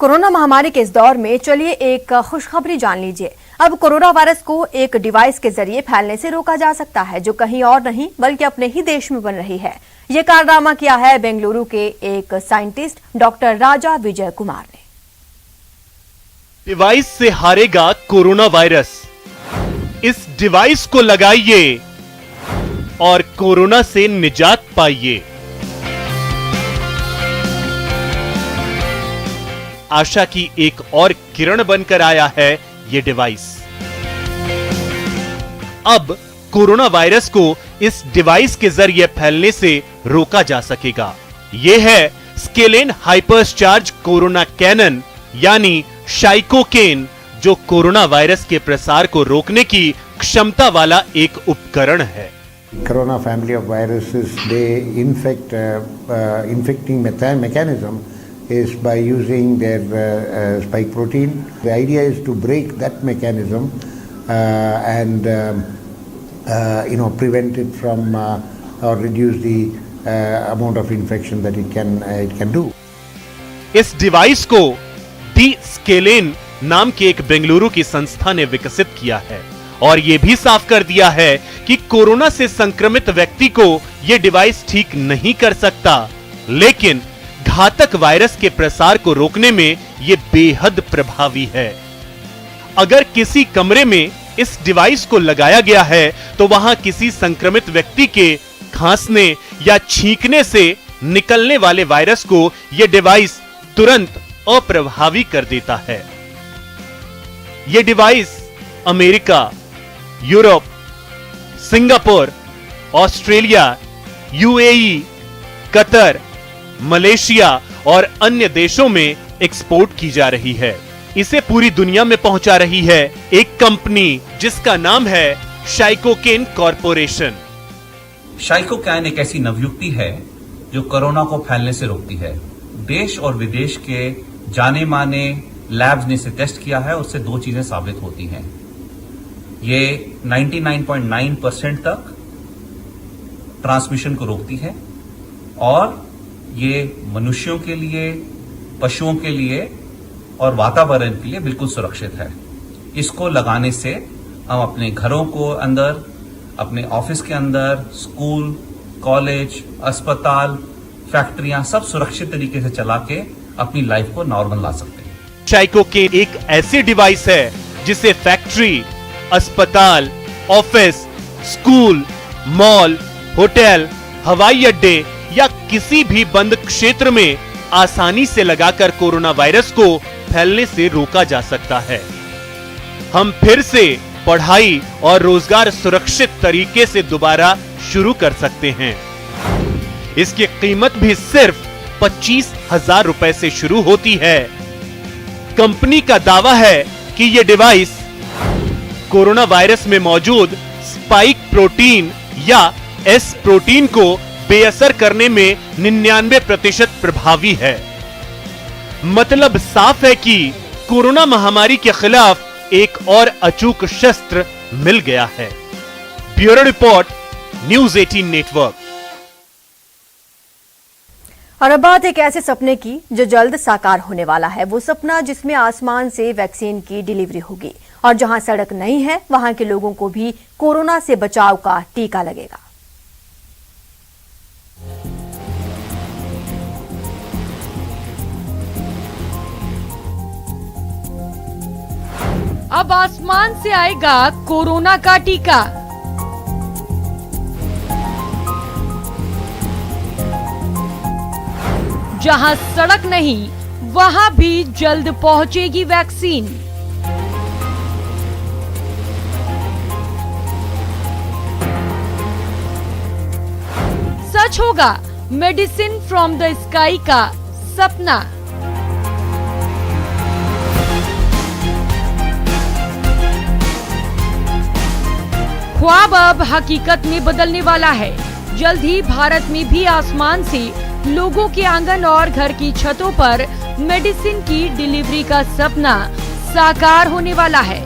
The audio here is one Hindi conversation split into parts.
कोरोना महामारी के इस दौर में चलिए एक खुशखबरी जान लीजिए। अब कोरोना वायरस को एक डिवाइस के जरिए फैलने से रोका जा सकता है, जो कहीं और नहीं बल्कि अपने ही देश में बन रही है। ये कारनामा किया है बेंगलुरु के एक साइंटिस्ट डॉक्टर राजा विजय कुमार ने। डिवाइस से हारेगा कोरोना वायरस। इस डिवाइस को लगाइए और कोरोना से निजात पाइए। आशा की एक और किरण बनकर आया है ये डिवाइस। अब कोरोना वायरस को इस डिवाइस के जरिए फैलने से रोका जा सकेगा। यह है स्केलेन हाइपरचार्ज कोरोना कैनन यानी शाइकोकेन, जो कोरोना वायरस के प्रसार को रोकने की क्षमता वाला एक उपकरण है। Corona family of viruses, they infecting mechanism is by using their spike protein. The idea is to break that mechanism and prevent it from or reduce the amount of infection that it can do. इस डिवाइस को डी स्केलेन नाम की एक बेंगलुरु की संस्था ने विकसित किया है और यह भी साफ कर दिया है कि कोरोना से संक्रमित व्यक्ति को यह डिवाइस ठीक नहीं कर सकता, लेकिन घातक वायरस के प्रसार को रोकने में यह बेहद प्रभावी है। अगर किसी कमरे में इस डिवाइस को लगाया गया है तो वहां किसी संक्रमित व्यक्ति के खांसने या छींकने से निकलने वाले वायरस को यह डिवाइस तुरंत अप्रभावी कर देता है। यह device America, Europe, Singapore, Australia, UAE, Qatar, Malaysia और अन्य देशों में एक्सपोर्ट की जा रही है। इसे पूरी दुनिया में पहुंचा रही है एक कंपनी जिसका नाम है शाइकोकेन कॉरपोरेशन। शाइकोकैन एक ऐसी नवयुक्ति है जो कोरोना को फैलने से रोकती है। देश और विदेश के जाने माने लैब्स ने इसे टेस्ट किया है, उससे दो चीजें साबित होती हैं। ये 99.9% तक ट्रांसमिशन को रोकती है और ये मनुष्यों के लिए, पशुओं के लिए और वातावरण के लिए बिल्कुल सुरक्षित है। इसको लगाने से हम अपने घरों को अंदर, अपने ऑफिस के अंदर, स्कूल, कॉलेज, अस्पताल, फैक्ट्रियां सब सुरक्षित तरीके से चला के अपनी लाइफ को नॉर्मल ला सकते हैं। शाइकोकेन एक ऐसी डिवाइस है जिसे फैक्ट्री, अस्पताल, ऑफिस, स्कूल, मॉल, होटल, हवाई अड्डे या किसी भी बंद क्षेत्र में आसानी से लगाकर कोरोना वायरस को फैलने से रोका जा सकता है। हम फिर से पढ़ाई और रोजगार सुरक्षित तरीके से दोबारा शुरू कर सकते हैं। इसकी कीमत भी सिर्फ 25,000 रुपए से शुरू होती है। कंपनी का दावा है कि यह डिवाइस कोरोना वायरस में मौजूद स्पाइक प्रोटीन या एस प्रोटीन को बेअसर करने में 99% प्रभावी है। मतलब साफ है कि कोरोना महामारी के खिलाफ एक और अचूक शस्त्र मिल गया है। Bureau report, news 18 network. और अब बात एक ऐसे सपने की जो जल्द साकार होने वाला है। वो सपना जिसमें आसमान से वैक्सीन की डिलीवरी होगी और जहां सड़क नहीं है वहां के लोगों को भी कोरोना से बचाव का टीका लगेगा। अब आसमान से आएगा कोरोना का टीका। जहां सड़क नहीं वहां भी जल्द पहुंचेगी वैक्सीन। सच होगा मेडिसिन फ्रॉम द स्काई का सपना। ख्वाब अब हकीकत में बदलने वाला है। जल्द ही भारत में भी आसमान से लोगों के आंगन और घर की छतों पर मेडिसिन की डिलीवरी का सपना साकार होने वाला है।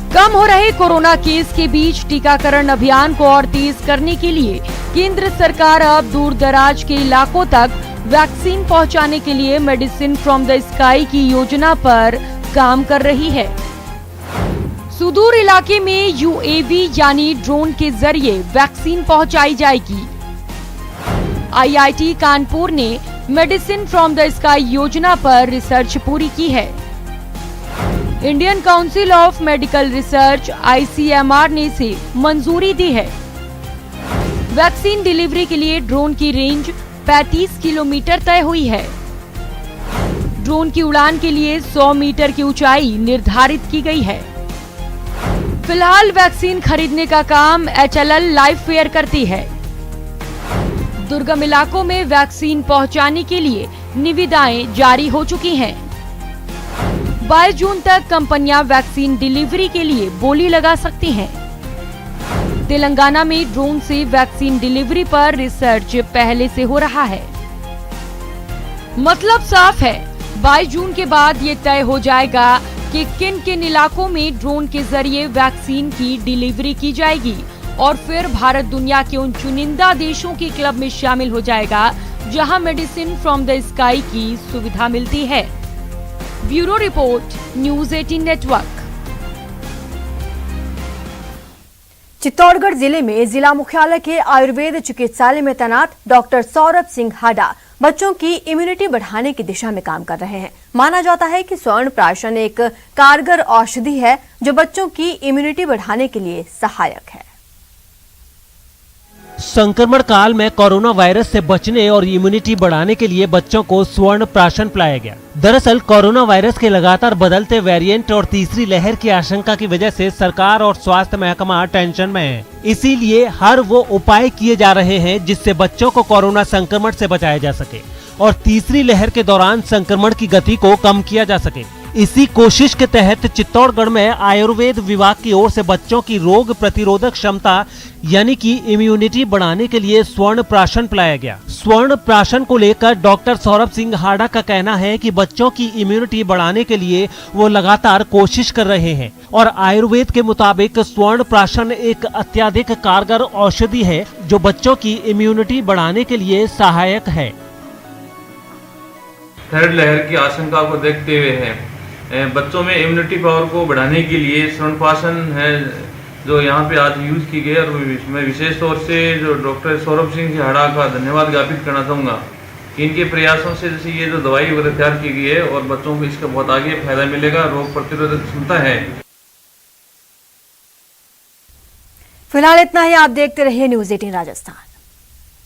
कम हो रहे कोरोना केस के बीच टीकाकरण अभियान को और तेज करने के लिए केंद्र सरकार अब दूर दराज के इलाकों तक वैक्सीन पहुंचाने के लिए मेडिसिन फ्रॉम द स्काई की योजना पर काम कर रही है। सुदूर इलाके में यूएवी यानी ड्रोन के जरिए वैक्सीन पहुंचाई जाएगी। आईआईटी कानपुर ने मेडिसिन फ्रॉम द स्काई योजना पर रिसर्च पूरी की है। Indian council of medical research ICMR ने इसे मंजूरी दी है। वैक्सीन डिलीवरी के लिए ड्रोन की रेंज 35 किलोमीटर तय हुई है। ड्रोन की उड़ान के लिए 100 मीटर की ऊंचाई निर्धारित की गई है। फिलहाल वैक्सीन खरीदने का काम HLL लाइफ फेयर करती है। दुर्गम इलाकों में वैक्सीन पहुंचाने के लिए निविदाएं जारी हो चुकी हैं। 22 जून तक कंपनियां वैक्सीन डिलीवरी के लिए बोली लगा सकती हैं। तेलंगाना में ड्रोन से वैक्सीन डिलीवरी पर रिसर्च पहले से हो रहा है। मतलब साफ है, 22 जून के बाद ये तय हो जाएगा कि किन किन इलाकों में ड्रोन के जरिए वैक्सीन की डिलीवरी की जाएगी और फिर भारत दुनिया के उन चुनिंदा देशों के क्लब में शामिल हो जाएगा जहां मेडिसिन फ्रॉम द स्काई की सुविधा मिलती है। Bureau report, news 18 network. Chittorgarh जिले में जिला मुख्यालय के आयुर्वेद चिकित्सालय में तैनात डॉक्टर सौरभ सिंह हाडा बच्चों की इम्यूनिटी बढ़ाने की दिशा में काम कर रहे हैं। माना जाता है कि स्वर्ण प्राशन एक कारगर औषधि है जो बच्चों की इम्यूनिटी बढ़ाने के लिए सहायक है। संक्रमण काल में कोरोना वायरस से बचने और इम्यूनिटी बढ़ाने के लिए बच्चों को स्वर्ण प्राशन पिलाया गया। दरअसल कोरोना वायरस के लगातार बदलते वेरिएंट और तीसरी लहर की आशंका की वजह से सरकार और स्वास्थ्य महकमा टेंशन में है। इसीलिए हर वो उपाय किए जा रहे हैं जिससे बच्चों को कोरोना संक्रमण से बचाया जा सके और तीसरी लहर के दौरान संक्रमण की गति को कम किया जा सके। इसी कोशिश के तहत चित्तौड़गढ़ में आयुर्वेद विभाग की ओर से बच्चों की रोग प्रतिरोधक क्षमता यानी कि इम्यूनिटी बढ़ाने के लिए स्वर्ण प्राशन पिलाया गया। स्वर्ण प्राशन को लेकर डॉक्टर सौरभ सिंह हाडा का कहना है कि बच्चों की इम्यूनिटी बढ़ाने के लिए वो लगातार कोशिश कर रहे हैं और आयुर्वेद के मुताबिक स्वर्ण प्राशन एक अत्यधिक कारगर औषधि है जो बच्चों की इम्यूनिटी बढ़ाने के लिए सहायक है। थर्ड लहर की आशंका को देखते हुए बच्चों में इम्यूनिटी पावर को बढ़ाने के लिए स्वर्ण प्राशन है जो यहाँ पे आज यूज की गई और मैं विशेष तौर से जो डॉक्टर सौरभ सिंह हाडा का धन्यवाद ज्ञापित करना चाहूँगा कि इनके प्रयासों से जैसे ये जो दवाई वगैरह तैयार की गई है और बच्चों को इसका बहुत आगे फायदा मिलेगा, रोग प्रतिरोधक क्षमता है। फिलहाल इतना ही। आप देखते रहिए न्यूज़ 18 राजस्थान।